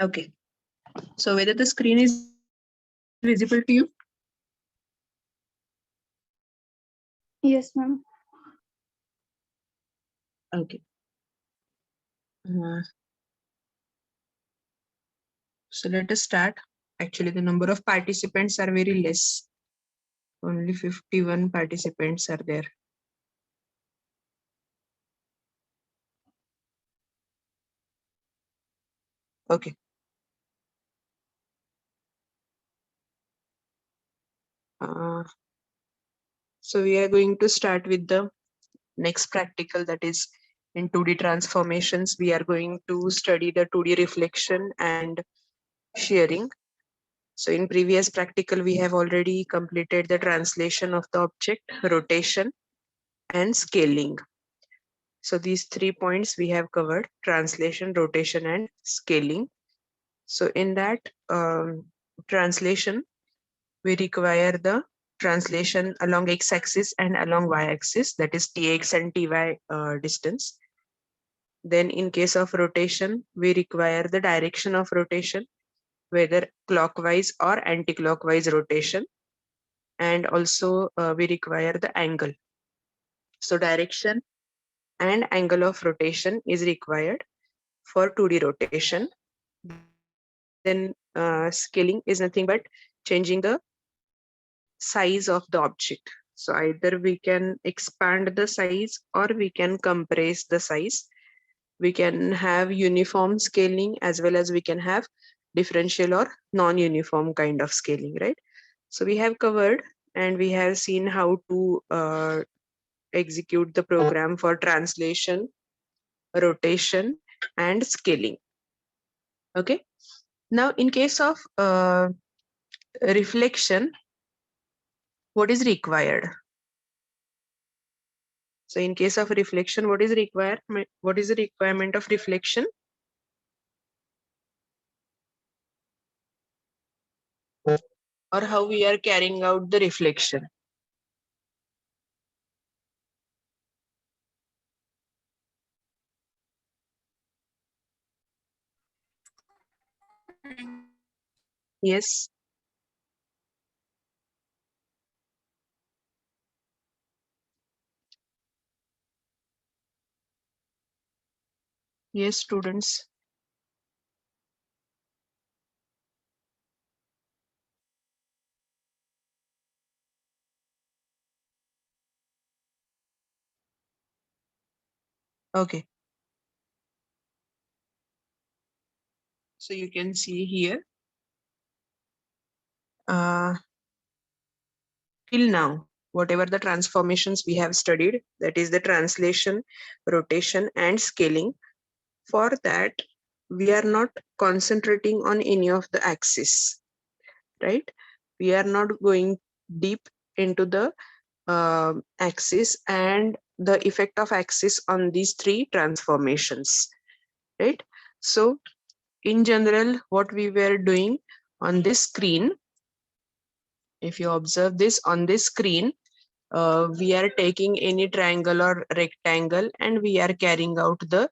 Okay. So whether the screen is visible to you? Yes, ma'am. Okay. So let us start. Actually, the number of participants are very less. Only 51 participants are there. Okay. So we are going to start with the next practical, that is in 2D transformations. We are going to study the 2D reflection and shearing. So in previous practical, we have already completed the translation of the object, rotation, and scaling. So these 3 points we have covered: translation, rotation, and scaling. So in that translation, we require the translation along x-axis and along y-axis, that is tx and ty distance. Then in case of rotation, we require the direction of rotation, whether clockwise or anti-clockwise rotation. And also we require the angle. So direction and angle of rotation is required for 2D rotation. Then scaling is nothing but changing the size of the object. So either we can expand the size or we can compress the size. We can have uniform scaling as well as we can have differential or non-uniform kind of scaling, right? So we have covered and we have seen how to execute the program for translation, rotation, and scaling. Okay. Now, in case of reflection, what is required? So in case of reflection, what is required? What is the requirement of reflection? Or how we are carrying out the reflection? Yes. Yes, students. Okay. So you can see here. Till now, whatever the transformations we have studied, that is the translation, rotation, and scaling. For that, we are not concentrating on any of the axis, right? We are not going deep into the axis and the effect of axis on these 3 transformations, right? So in general, what we were doing on this screen, if you observe this on this screen, we are taking any triangle or rectangle and we are carrying out the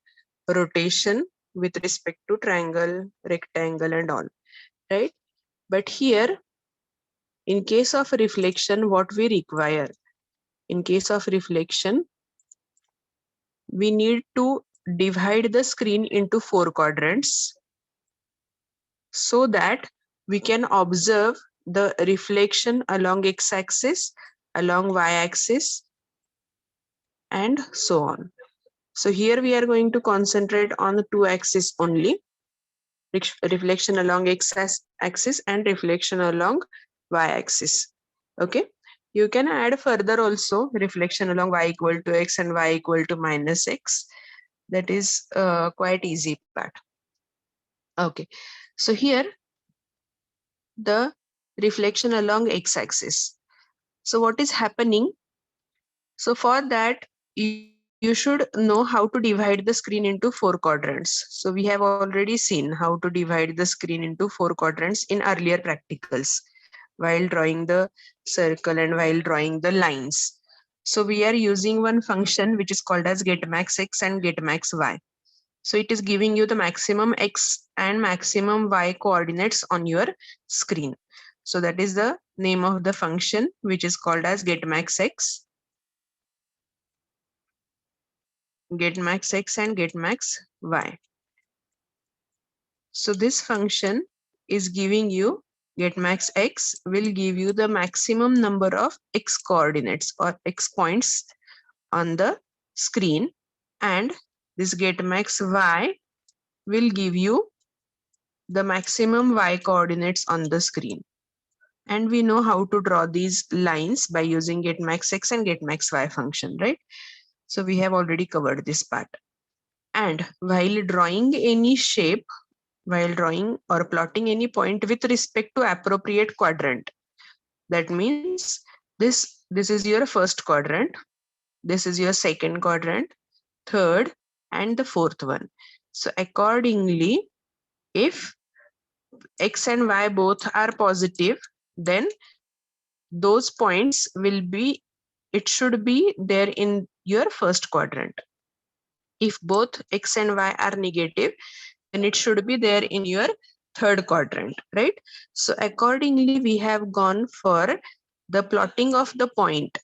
rotation with respect to triangle, rectangle, and all, right? But here, in case of reflection, what we require? In case of reflection, we need to divide the screen into 4 quadrants so that we can observe the reflection along x-axis, along y-axis, and so on. So here we are going to concentrate on the 2 axes only, reflection along x-axis and reflection along y-axis. Okay. You can add further also reflection along y equal to x and y equal to minus x. That is quite easy part. Okay. So here the reflection along x-axis. So what is happening? So for that, you should know how to divide the screen into 4 quadrants. So we have already seen how to divide the screen into 4 quadrants in earlier practicals while drawing the circle and while drawing the lines. So we are using one function which is called as getMax x and getMax y. So it is giving you the maximum X and maximum Y coordinates on your screen. So that is the name of the function, which is called as getMaxX. GetMaxX and GetMaxY. So this function is giving you getMaxX will give you the maximum number of X coordinates or X points on the screen, and this getMaxY will give you the maximum Y coordinates on the screen. And we know how to draw these lines by using getMaxX and getMaxY function, right? So we have already covered this part. And while drawing any shape, while drawing or plotting any point with respect to appropriate quadrant, that means this is your first quadrant, this is your second quadrant, third, and the fourth one. So accordingly, if X and Y both are positive, then those points will be, it should be there in your first quadrant. If both X and Y are negative, then it should be there in your third quadrant, right? So accordingly, we have gone for the plotting of the point.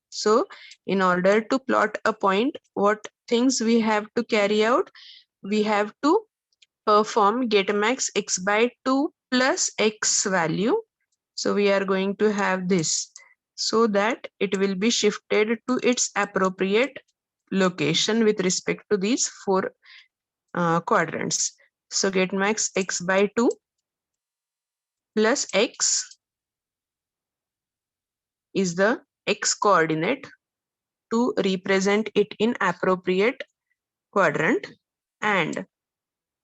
So in order to plot a point, what things we have to carry out? We have to perform getMax X by 2 plus X value. So we are going to have this so that it will be shifted to its appropriate location with respect to these four quadrants. So getMax X by 2 plus X is the X coordinate to represent it in appropriate quadrant, and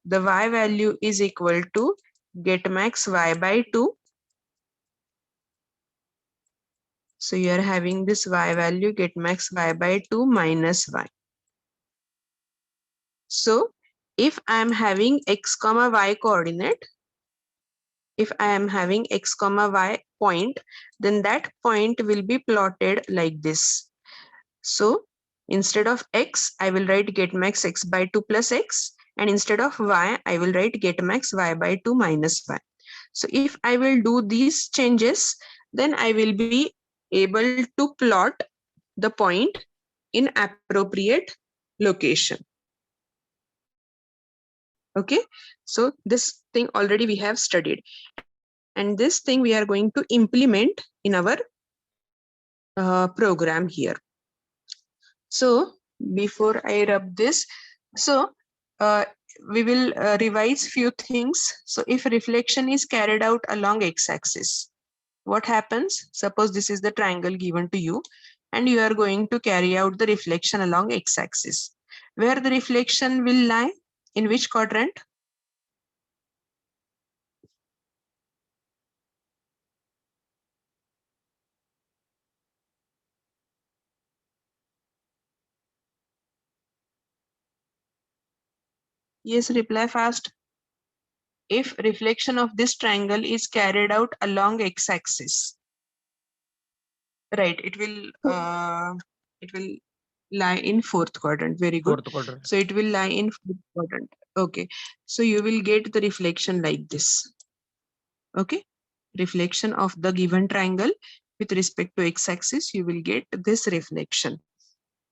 the Y value is equal to getMax Y by 2. So you are having this Y value getMax Y by 2 minus Y. So if I am having X comma Y coordinate, if I am having X comma Y point, then that point will be plotted like this. So instead of X, I will write getMax X by 2 plus X, and instead of Y, I will write getMax Y by 2 minus Y. So if I will do these changes, then I will be able to plot the point in appropriate location. Okay, so this thing already we have studied, and this thing we are going to implement in our program here. So before I rub this, so we will revise few things. So if reflection is carried out along x-axis, what happens? Suppose this is the triangle given to you, and you are going to carry out the reflection along x-axis. Where the reflection will lie? In which quadrant? Yes, reply fast. If reflection of this triangle is carried out along x-axis, right, it will lie in fourth quadrant. Very good. Fourth quadrant. So it will lie in fourth quadrant. Okay, so you will get the reflection like this. Okay, reflection of the given triangle with respect to x-axis, you will get this reflection.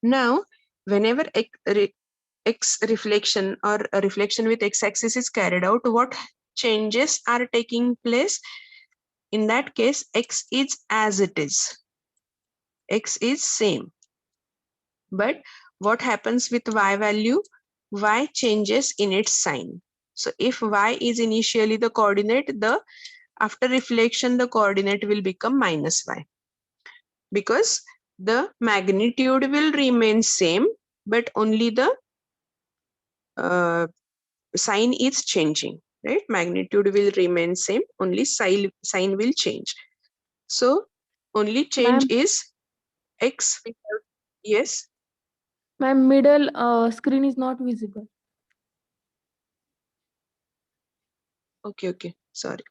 Now whenever x reflection or a reflection with x-axis is carried out, what changes are taking place? In that case, x is as it is, x is same. But what happens with y value? Y changes in its sign. So if y is initially the coordinate, the after reflection the coordinate will become minus y, because the magnitude will remain same, but only the sign is changing, right? Magnitude will remain same, only sign will change. So only change is x. Yes. My middle screen is not visible. Okay, sorry.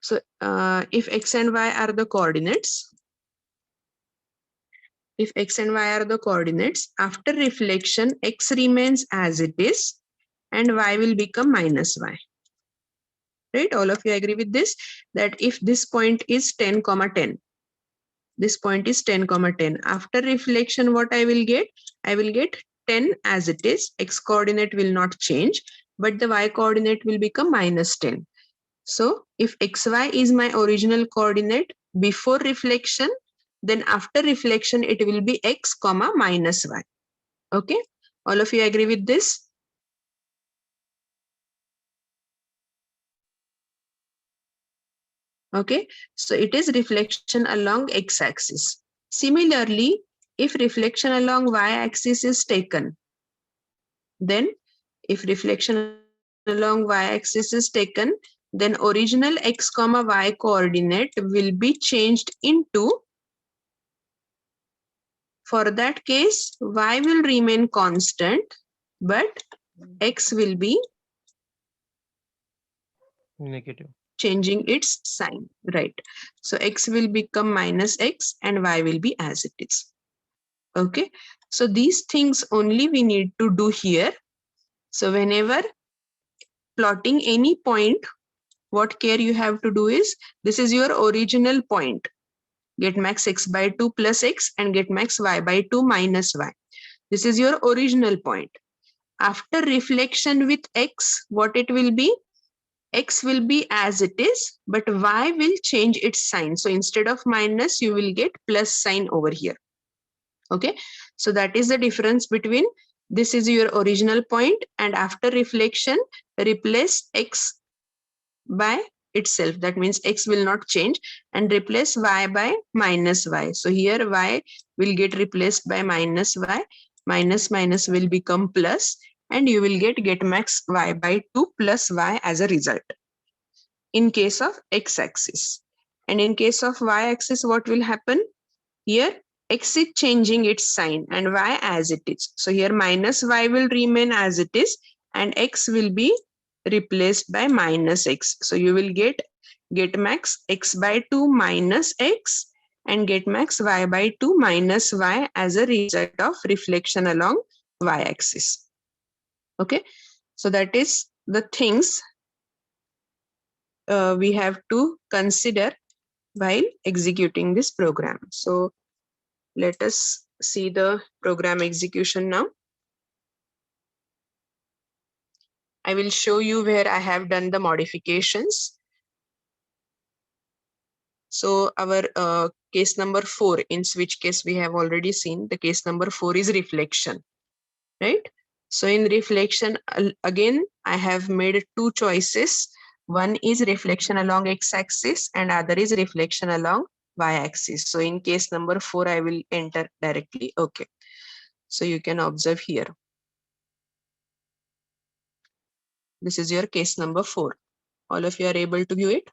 So if x and y are the coordinates, if x and y are the coordinates, after reflection, x remains as it is and y will become minus y. Right? All of you agree with this? That if this point is 10, 10, this point is 10, 10. After reflection, what I will get? I will get 10 as it is. X coordinate will not change, but the y coordinate will become minus 10. So if xy is my original coordinate before reflection, then after reflection, it will be x comma minus y. Okay. All of you agree with this? Okay. So it is reflection along x-axis. Similarly, if reflection along y-axis is taken, then if reflection along y-axis is taken, then original x comma y coordinate will be changed into, for that case, y will remain constant, but x will be negative, changing its sign, right? So x will become minus x and y will be as it is. Okay, so these things only we need to do here. So whenever plotting any point, what care you have to do is, this is your original point. Get max x by 2 plus x and get max y by 2 minus y. This is your original point. After reflection with x, what it will be? X will be as it is, but y will change its sign. So instead of minus, you will get plus sign over here. Okay, so that is the difference between, this is your original point, and after reflection, replace x by itself. That means x will not change, and replace y by minus y. So here y will get replaced by minus y, minus minus will become plus, and you will get max y by 2 plus y as a result in case of x-axis. And in case of y-axis, what will happen? Here x is changing its sign and y as it is. So here minus y will remain as it is and x will be replaced by minus x. So you will get max x by 2 minus x and get max y by 2 minus y as a result of reflection along y-axis. Okay, so that is the things we have to consider while executing this program. So let us see the program execution now. I will show you where I have done the modifications. So our case number 4, in which case we have already seen, the case number 4 is reflection, right? So in reflection, again, I have made two choices. One is reflection along x-axis and other is reflection along y-axis. So in case number 4, I will enter directly. Okay. So you can observe here. This is your case number 4. All of you are able to view it?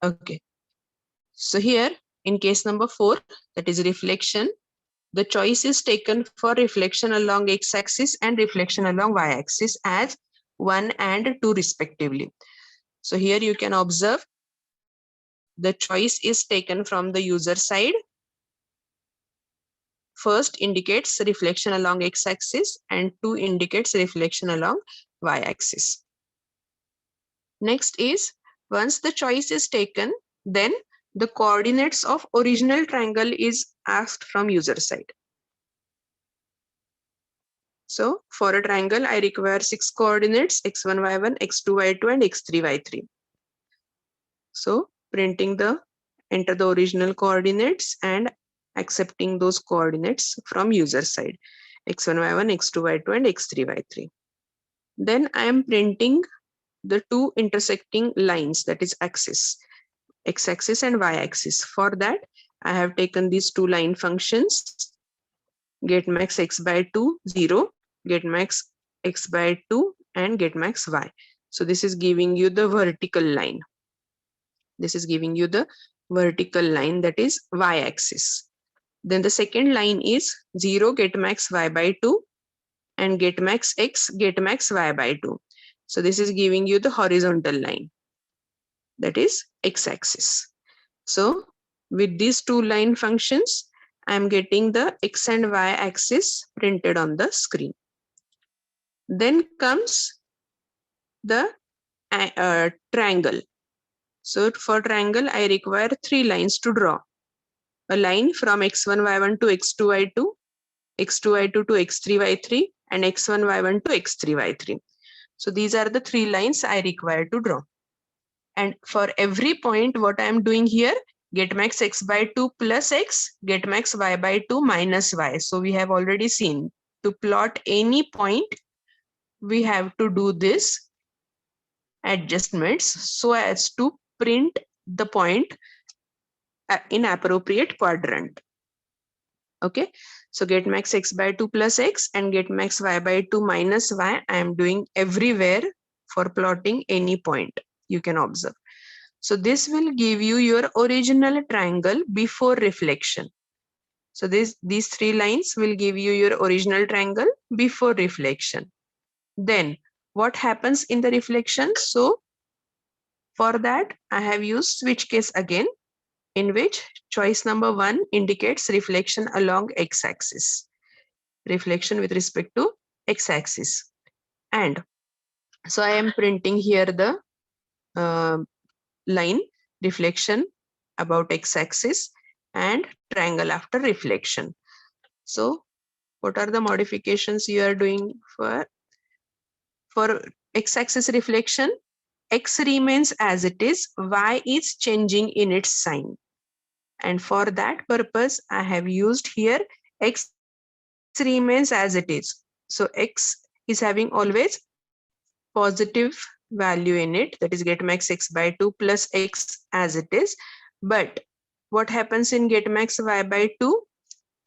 Okay. So here in case number 4, that is reflection, the choice is taken for reflection along x-axis and reflection along y-axis as 1 and 2 respectively. So here you can observe the choice is taken from the user side. First indicates reflection along x-axis and 2 indicates reflection along y-axis. Next is, once the choice is taken, then the coordinates of original triangle is asked from user side. So for a triangle, I require 6 coordinates, x1, y1, x2, y2, and x3, y3. So enter the original coordinates and accepting those coordinates from user side, x1, y1, x2, y2, and x3, y3. Then I am printing the two intersecting lines, that is axis, x-axis and y-axis. For that, I have taken these two line functions, get max x by 2, 0, get max x by 2, and get max y. So this is giving you the vertical line. This is giving you the vertical line, that is y-axis. Then the second line is 0, get max y by 2, and get max x, get max y by 2. So this is giving you the horizontal line. that is x-axis. So with these two line functions, I am getting the x and y axis printed on the screen. Then comes the triangle. So for triangle, I require 3 lines to draw. A line from x1, y1 to x2, y2, x2, y2 to x3, y3, and x1, y1 to x3, y3. So these are the 3 lines I require to draw. And for every point, what I am doing here, get max x by 2 plus x, get max y by 2 minus y. So we have already seen, to plot any point, we have to do this adjustments so as to print the point in appropriate quadrant. Okay, so get max x by 2 plus x and get max y by 2 minus y, I am doing everywhere for plotting any point, you can observe. So this will give you your original triangle before reflection. So these 3 lines will give you your original triangle before reflection. Then what happens in the reflection? So for that, I have used switch case again, in which choice number 1 indicates reflection along x-axis, reflection with respect to x-axis. And so I am printing here the line reflection about x-axis and triangle after reflection. So what are the modifications you are doing for x-axis reflection? X remains as it is, y is changing in its sign. And for that purpose, I have used here x remains as it is. So x is having always positive value in it, that is get max x by 2 plus x as it is. But what happens in get max y by 2?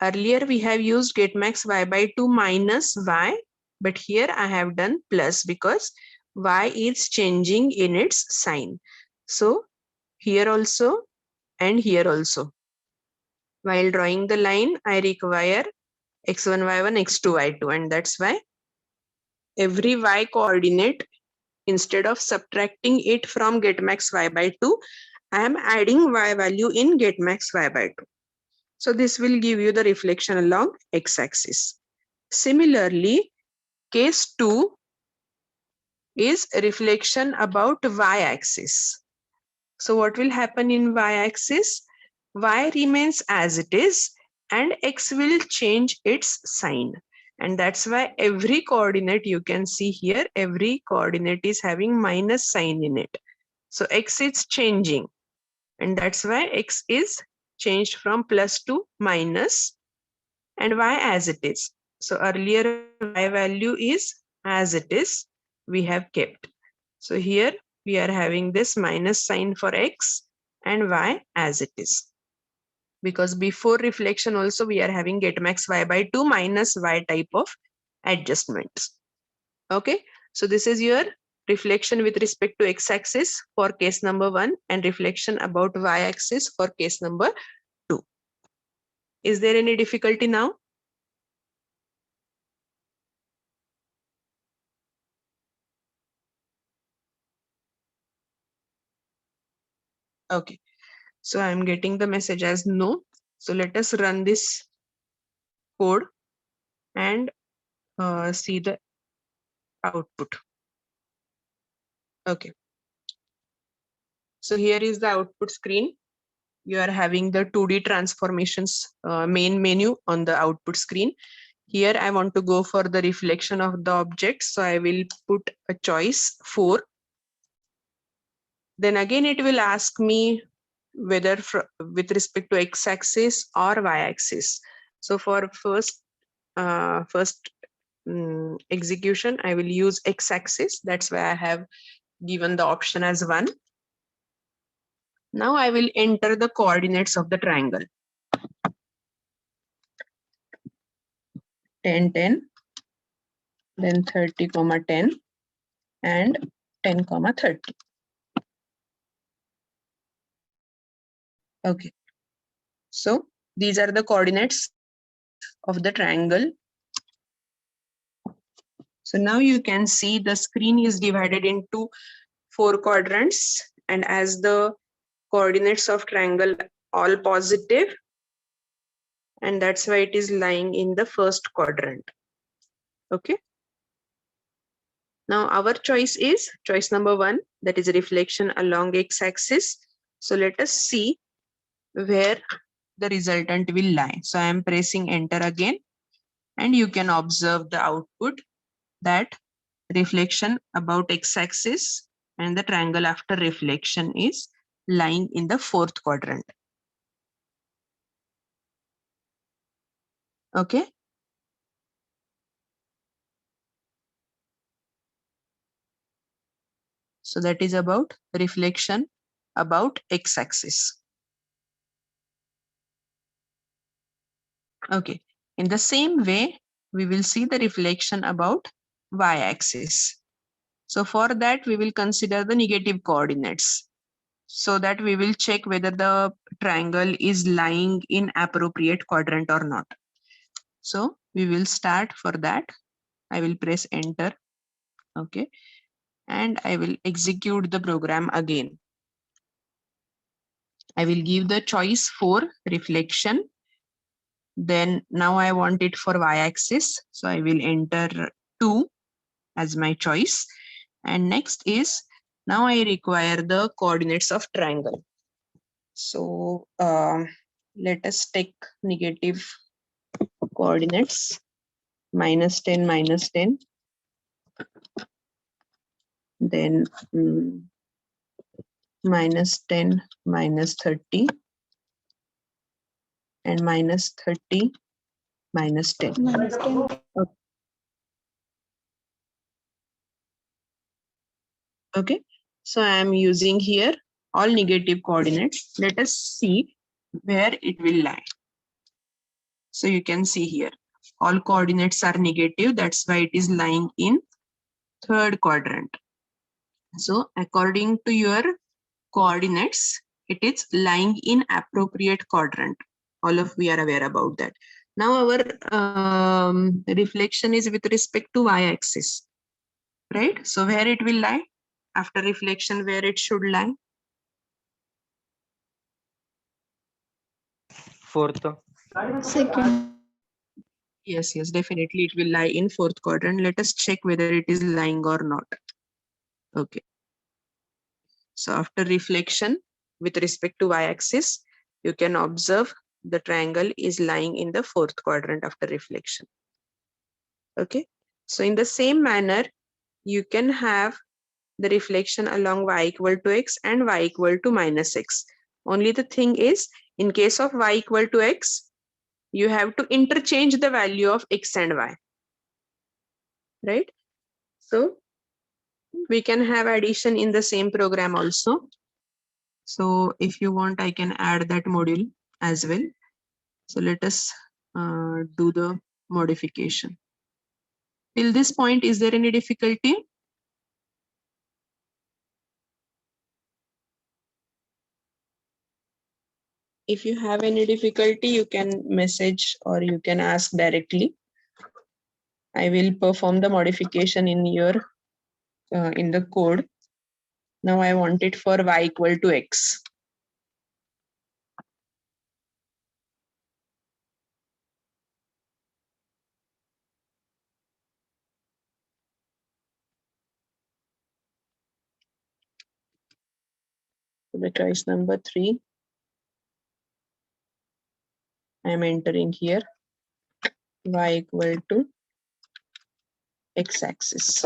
Earlier we have used get max y by 2 minus y, but here I have done plus because y is changing in its sign. So here also and here also, while drawing the line, I require x1, y1, x2, y2, and that's why every y coordinate, instead of subtracting it from get max y by 2, I am adding y value in get max y by 2. So this will give you the reflection along x-axis. Similarly, case 2 is reflection about y-axis. So what will happen in y-axis? Y remains as it is and x will change its sign. And that's why every coordinate you can see here, every coordinate is having minus sign in it. So x is changing, and that's why x is changed from plus to minus and y as it is. So earlier y value is as it is, we have kept. So here we are having this minus sign for x and y as it is. Because before reflection also we are having get max y by 2 minus y type of adjustments. Okay, so this is your reflection with respect to x-axis for case number 1 and reflection about y-axis for case number 2. Is there any difficulty now? Okay, so I'm getting the message as no. So let us run this code and see the output. Okay, so here is the output screen. You are having the 2D transformations main menu on the output screen. Here I want to go for the reflection of the object, so I will put a choice 4. Then again it will ask me whether with respect to x-axis or y-axis. So for first execution, I will use x-axis. That's why I have given the option as 1. Now I will enter the coordinates of the triangle. 10, 10, then 30, 10, and 10, 30. Okay, so these are the coordinates of the triangle. So now you can see the screen is divided into 4 quadrants, and as the coordinates of triangle all positive, and that's why it is lying in the first quadrant. Okay. Now our choice is choice number 1, that is reflection along x-axis. So let us see where the resultant will lie. So I am pressing enter again, and you can observe the output that reflection about x-axis and the triangle after reflection is lying in the fourth quadrant. Okay. So that is about reflection about x-axis. Okay. In the same way, we will see the reflection about y-axis. So for that, we will consider the negative coordinates, so that we will check whether the triangle is lying in appropriate quadrant or not. So we will start for that. I will press enter. Okay. And I will execute the program again. I will give the choice for reflection. Then now I want it for y-axis. So I will enter 2 as my choice. And next is, now I require the coordinates of triangle. So let us take negative coordinates, -10, -10. Then -10, -30, and -30, -10. Okay, so I am using here all negative coordinates. Let us see where it will lie. So you can see here, all coordinates are negative. That's why it is lying in third quadrant. So according to your coordinates, it is lying in appropriate quadrant. All of we are aware about that. Now our reflection is with respect to y-axis, right? So where it will lie after reflection, where it should lie? Fourth. Second. Yes, definitely it will lie in fourth quadrant. Let us check whether it is lying or not. Okay. So after reflection with respect to y-axis, you can observe the triangle is lying in the fourth quadrant after reflection. Okay. So in the same manner, you can have the reflection along y equal to x and y equal to -x. Only the thing is, in case of y equal to x, you have to interchange the value of x and y, right? So we can have addition in the same program also. So if you want, I can add that module as well. So let us do the modification. Till this point, is there any difficulty? If you have any difficulty, you can message or you can ask directly. I will perform the modification in your in the code. Now I want it for y equal to x. So the choice number 3, I am entering here y equal to x-axis.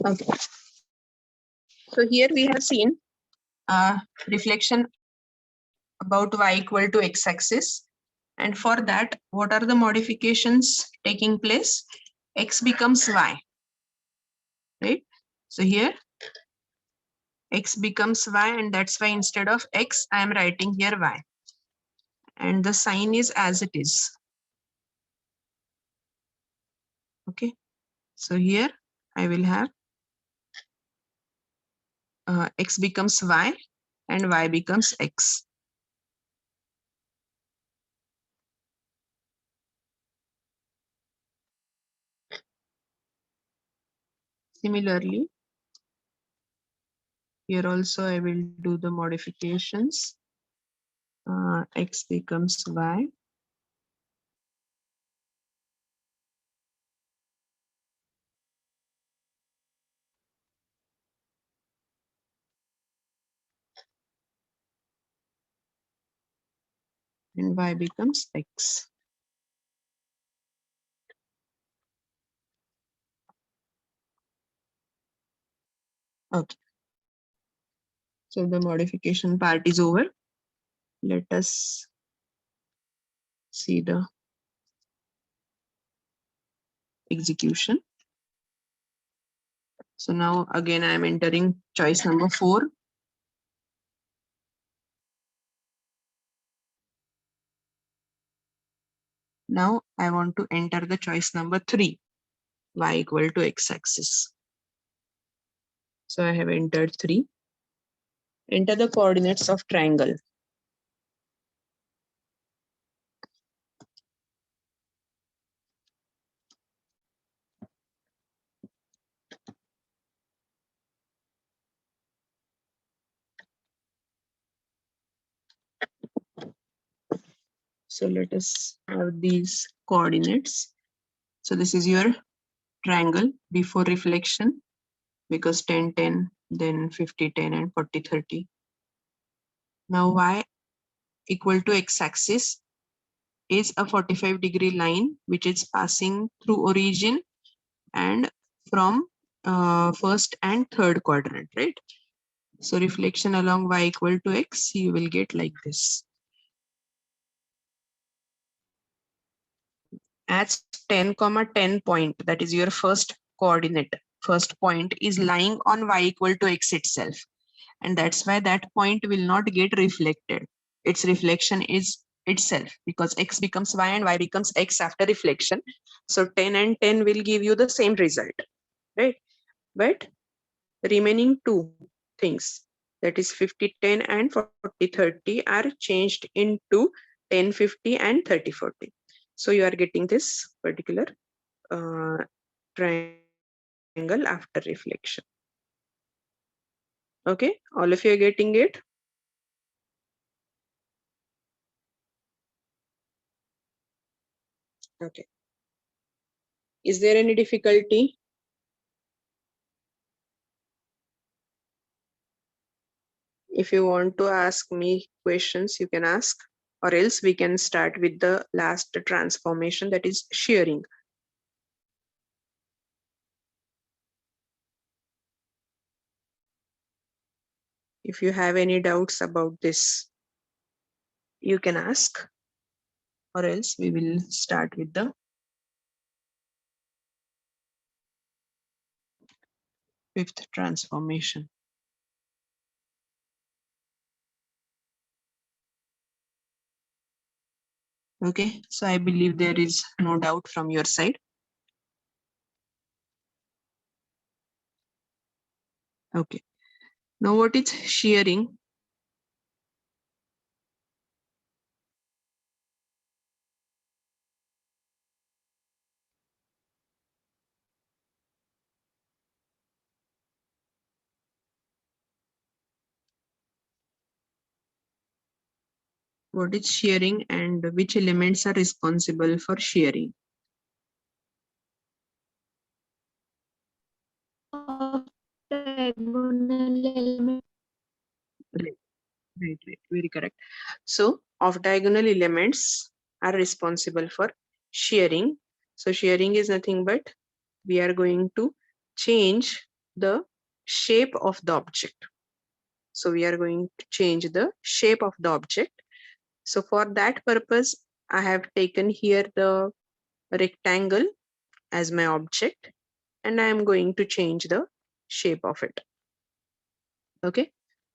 Okay. So here we have seen reflection about y equal to x-axis. And for that, what are the modifications taking place? X becomes y, right? So here x becomes y, and that's why instead of x, I am writing here y. And the sign is as it is. Okay. So here I will have x becomes y and y becomes x. Similarly, here also I will do the modifications. X becomes y. And y becomes x. Okay. So the modification part is over. Let us see the execution. So now again I am entering choice number 4. Now I want to enter the choice number 3, y equal to x-axis. So I have entered 3. Enter the coordinates of triangle. So let us have these coordinates. So this is your triangle before reflection, because 10, 10, then 50, 10, and 40, 30. Now y equal to x-axis is a 45-degree line which is passing through origin and from first and third quadrant, right? So reflection along y equal to x, you will get like this. At 10, 10 point, that is your first coordinate. First point is lying on y equal to x itself. And that's why that point will not get reflected. Its reflection is itself, because x becomes y and y becomes x after reflection. So 10 and 10 will give you the same result, right? But remaining two things, that is 50, 10 and 40, 30 are changed into 10, 50 and 30, 40. So you are getting this particular triangle after reflection. Okay, all of you are getting it? Okay. Is there any difficulty? If you want to ask me questions, you can ask, or else we can start with the last transformation, that is shearing. If you have any doubts about this, you can ask, or else we will start with the fifth transformation. Okay, so I believe there is no doubt from your side. Okay, now what is shearing? What is shearing and which elements are responsible for shearing? Diagonal element. Right, very correct. So off diagonal elements are responsible for shearing. So shearing is nothing but we are going to change the shape of the object. So we are going to change the shape of the object. So for that purpose, I have taken here the rectangle as my object, and I am going to change the shape of it. Okay.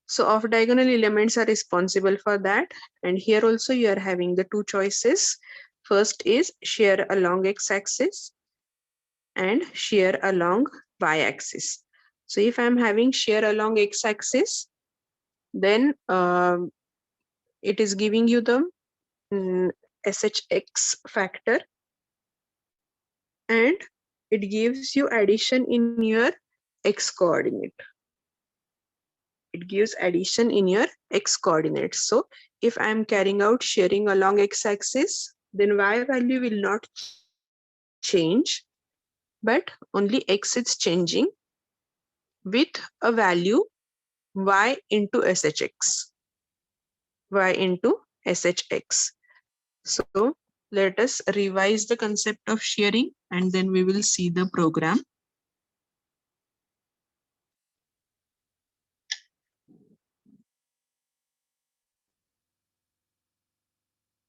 So off diagonal elements are responsible for that. And here also you are having the two choices. First is shear along x-axis and shear along y-axis. So if I'm having shear along x-axis, then it is giving you the SHX factor, and it gives you addition in your x coordinate. It gives addition in your x coordinates. So if I'm carrying out shearing along x-axis, then y value will not change, but only x is changing with a value y into SHX. Y into SHX. So let us revise the concept of shearing and then we will see the program.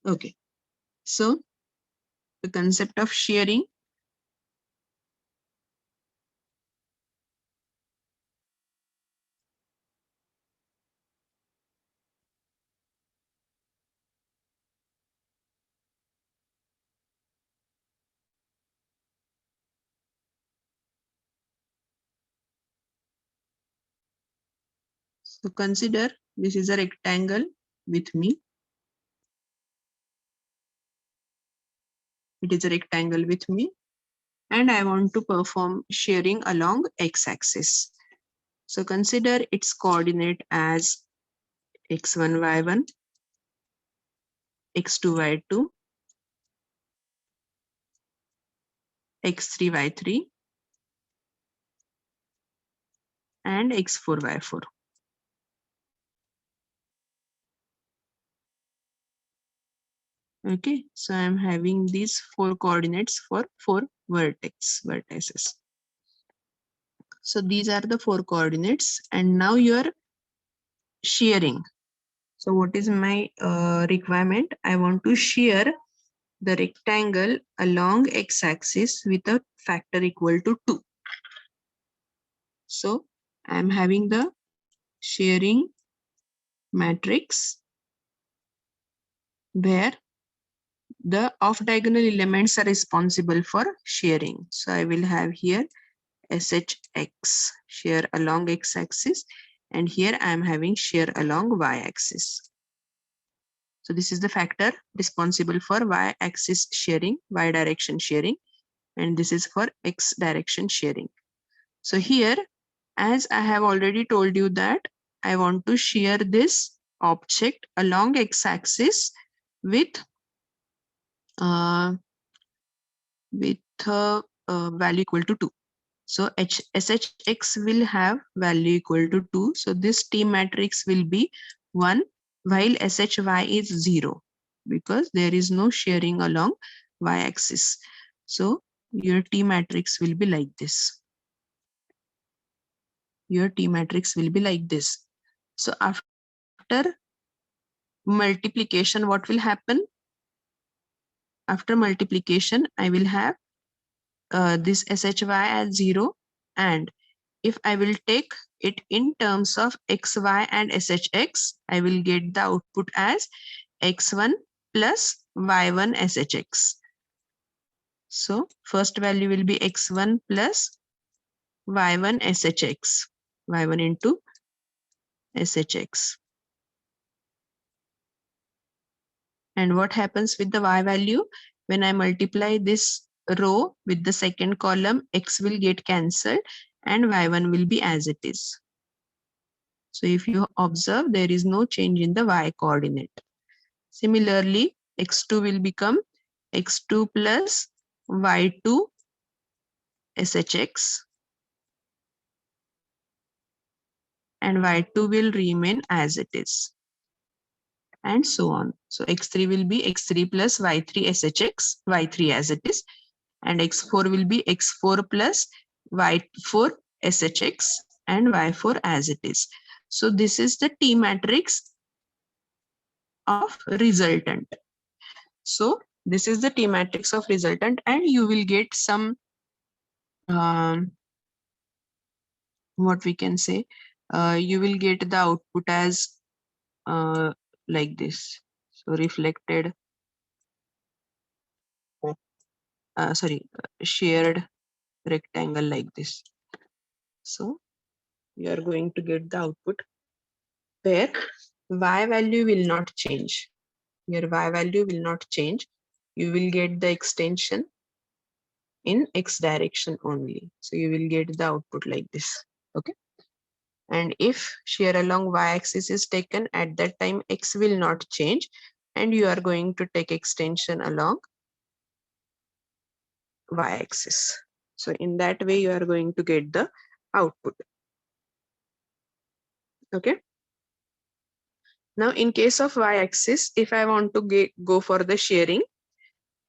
Okay. So the concept of shearing. So consider this is a rectangle with me. It is a rectangle with me and I want to perform shearing along x-axis. So consider its coordinate as x1, y1, x2, y2, x3, y3, and x4, y4. Okay, so I'm having these four coordinates for four vertices. So these are the four coordinates, and now you're shearing. So what is my requirement? I want to shear the rectangle along x-axis with a factor equal to 2. So I'm having the shearing matrix where the off diagonal elements are responsible for shearing. So I will have here SHX, shear along x-axis, and here I am having shear along y-axis. So this is the factor responsible for y-axis shearing, y direction shearing, and this is for x direction shearing. So here, as I have already told you that I want to shear this object along x-axis with value equal to 2. So SHX will have value equal to 2. So this T matrix will be 1 while SHY is 0 because there is no shearing along y-axis. So your T matrix will be like this. Your T matrix will be like this. So after multiplication, what will happen? After multiplication, I will have this SHY as 0, and if I will take it in terms of XY and SHX, I will get the output as X1 plus Y1 SHX. So first value will be X1 plus Y1 SHX, Y1 into SHX. And what happens with the Y value? When I multiply this row with the second column, X will get cancelled and Y1 will be as it is. So if you observe, there is no change in the Y coordinate. Similarly, x2 will become x2 plus y2 SHX, and y2 will remain as it is, and so on. So x3 will be x3 plus y3 SHX, y3 as it is, and x4 will be x4 plus y4 SHX and y4 as it is. So this is the T matrix of resultant. So this is the T matrix of resultant, and you will get some what we can say, you will get the output as like this. So reflected, shared rectangle like this. So you are going to get the output where y value will not change. Your y value will not change. You will get the extension in x direction only. So you will get the output like this. Okay. And if shear along y-axis is taken, at that time x will not change, and you are going to take extension along y-axis. So in that way you are going to get the output. Okay. Now in case of y-axis, if I want to go for the shearing,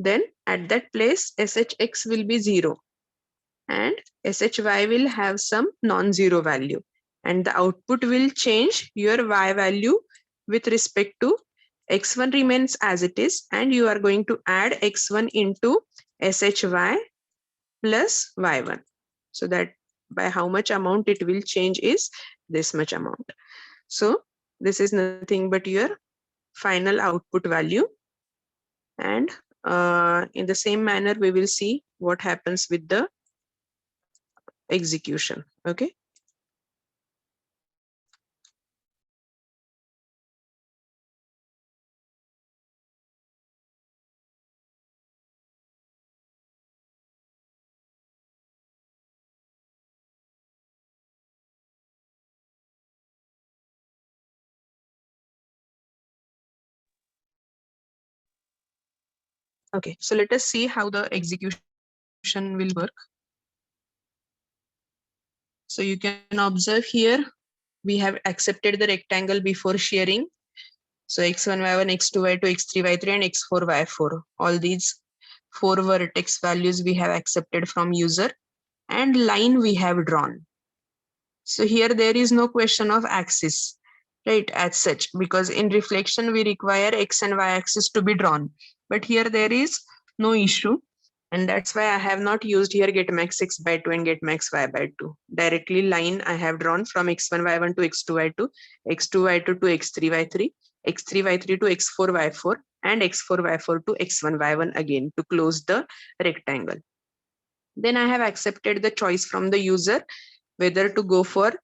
then at that place SHX will be 0 and SHY will have some non-zero value, and the output will change your y value with respect to x1 remains as it is, and you are going to add x1 into SHY plus y1. So that by how much amount it will change is this much amount. So this is nothing but your final output value, and in the same manner we will see what happens with the execution. Okay. Okay, so let us see how the execution will work. So you can observe here, we have accepted the rectangle before shearing. So x1, y1, x2, y2, x3, y3, and x4, y4. All these 4 vertex values we have accepted from user, and line we have drawn. So here there is no question of axis, right, as such, because in reflection we require x and y axis to be drawn. But here there is no issue, and that's why I have not used here get max x by 2 and get max y by 2. Directly line I have drawn from x1, y1 to x2, y2, x2, y2 to x3, y3, x3, y3 to x4, y4, and x4, y4 to x1, y1 again to close the rectangle. Then I have accepted the choice from the user whether to go for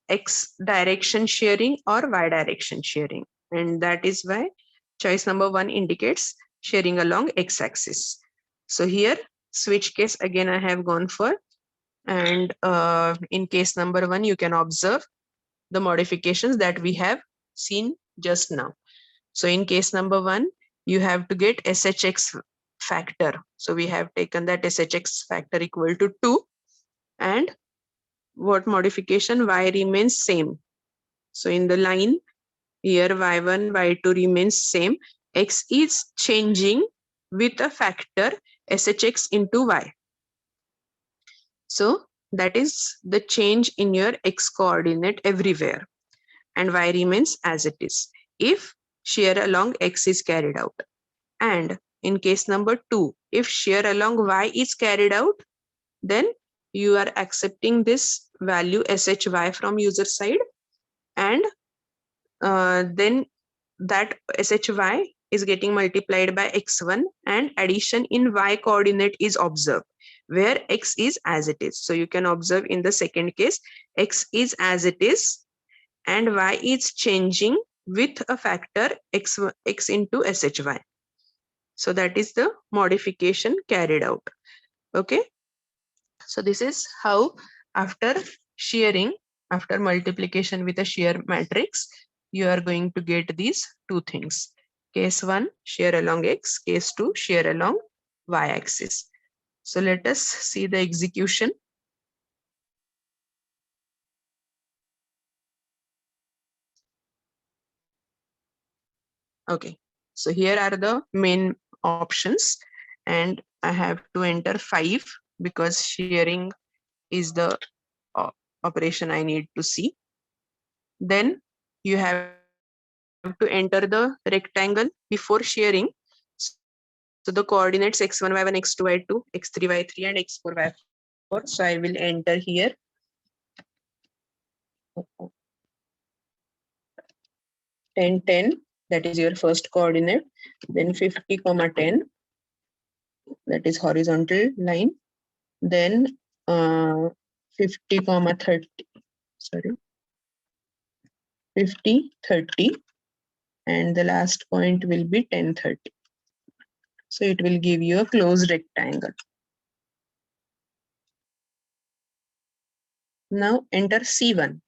x direction shearing or y direction shearing, and that is why choice number 1 indicates shearing along x axis. So here switch case again I have gone for, and in case number 1 you can observe the modifications that we have seen just now. So in case number 1 you have to get SHX factor. So we have taken that SHX factor equal to 2, and what modification? Y remains same. So in the line here y1, y2 remains same. X is changing with a factor SHX into y. So that is the change in your x coordinate everywhere, and y remains as it is if shear along x is carried out. And in case number 2, if shear along y is carried out, then you are accepting this value SHY from user side, and then that SHY is getting multiplied by x1, and addition in y coordinate is observed where x is as it is. So you can observe in the second case x is as it is and y is changing with a factor x into SHY. So that is the modification carried out. Okay. So this is how after shearing, after multiplication with a shear matrix, you are going to get these two things. Case 1, shear along X. Case 2, shear along Y axis. So let us see the execution. Okay, so here are the main options, and I have to enter 5 because shearing is the operation I need to see. Then you have to enter the rectangle before shearing. So the coordinates x1, y1, x2, y2, x3, y3, and x4, y4. So I will enter here 10, 10. That is your first coordinate. Then 50, 10. That is horizontal line. Then 50, 30. Sorry. 50, 30. And the last point will be 10, 30. So it will give you a closed rectangle. Now enter C1.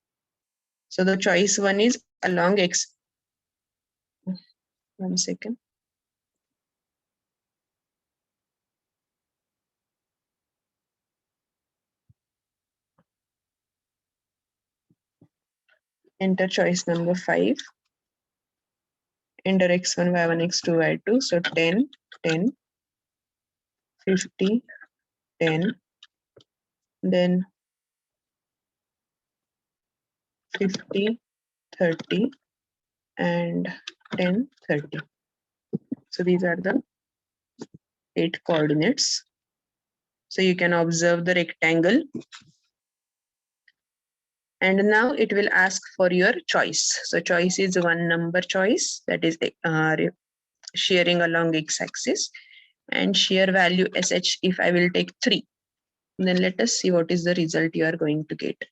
So the choice 1 is along X. 1 second. Enter choice number 5. Enter x1, y1, x2, y2. So 10, 10, 50, 10. Then 50, 30, and 10, 30. So these are the 8 coordinates. So you can observe the rectangle. And now it will ask for your choice. So choice is 1 number choice, that is shearing along x-axis, and shear value SH if I will take 3. Then let us see what is the result you are going to get.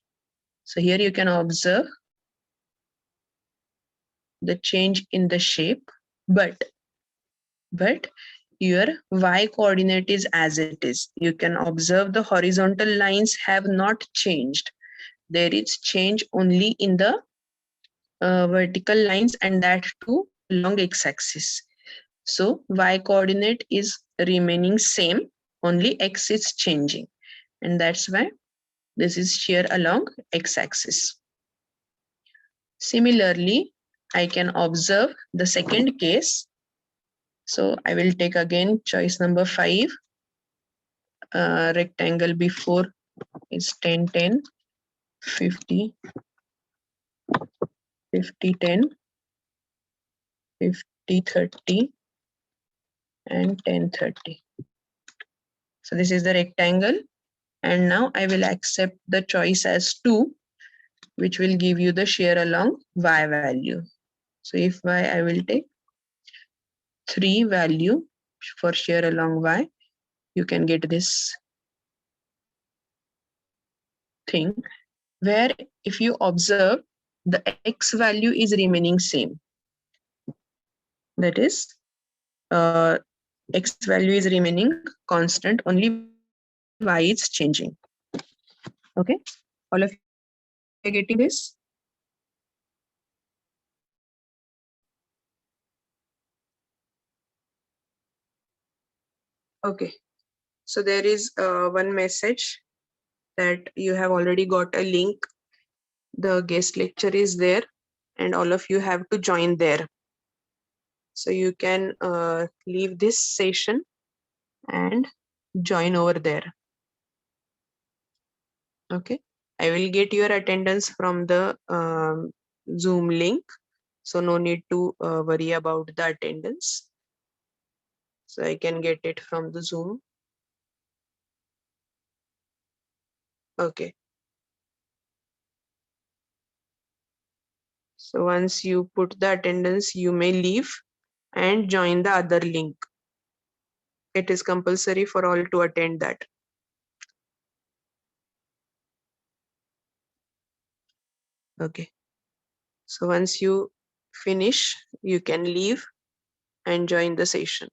So here you can observe the change in the shape, but your y coordinate is as it is. You can observe the horizontal lines have not changed. There is change only in the vertical lines, and that too along x-axis. So y coordinate is remaining same, only x is changing, and that's why this is shear along x-axis. Similarly, I can observe the second case. So I will take again choice number 5. Rectangle before is 10, 10, 50, 50, 10, 50, 30, and 10, 30. So this is the rectangle. And now I will accept the choice as 2, which will give you the shear along y value. So if y, I will take 3 value for shear along y, you can get this thing, where if you observe the x value is remaining same. That is, x value is remaining constant, only y is changing. Okay, all of you are getting this? Okay, so there is one message that you have already got a link. The guest lecture is there, and all of you have to join there. So you can leave this session and join over there. Okay, I will get your attendance from the Zoom link, so no need to worry about the attendance. So I can get it from the Zoom. Okay. So once you put the attendance, you may leave and join the other link. It is compulsory for all to attend that. Okay. So once you finish, you can leave and join the session.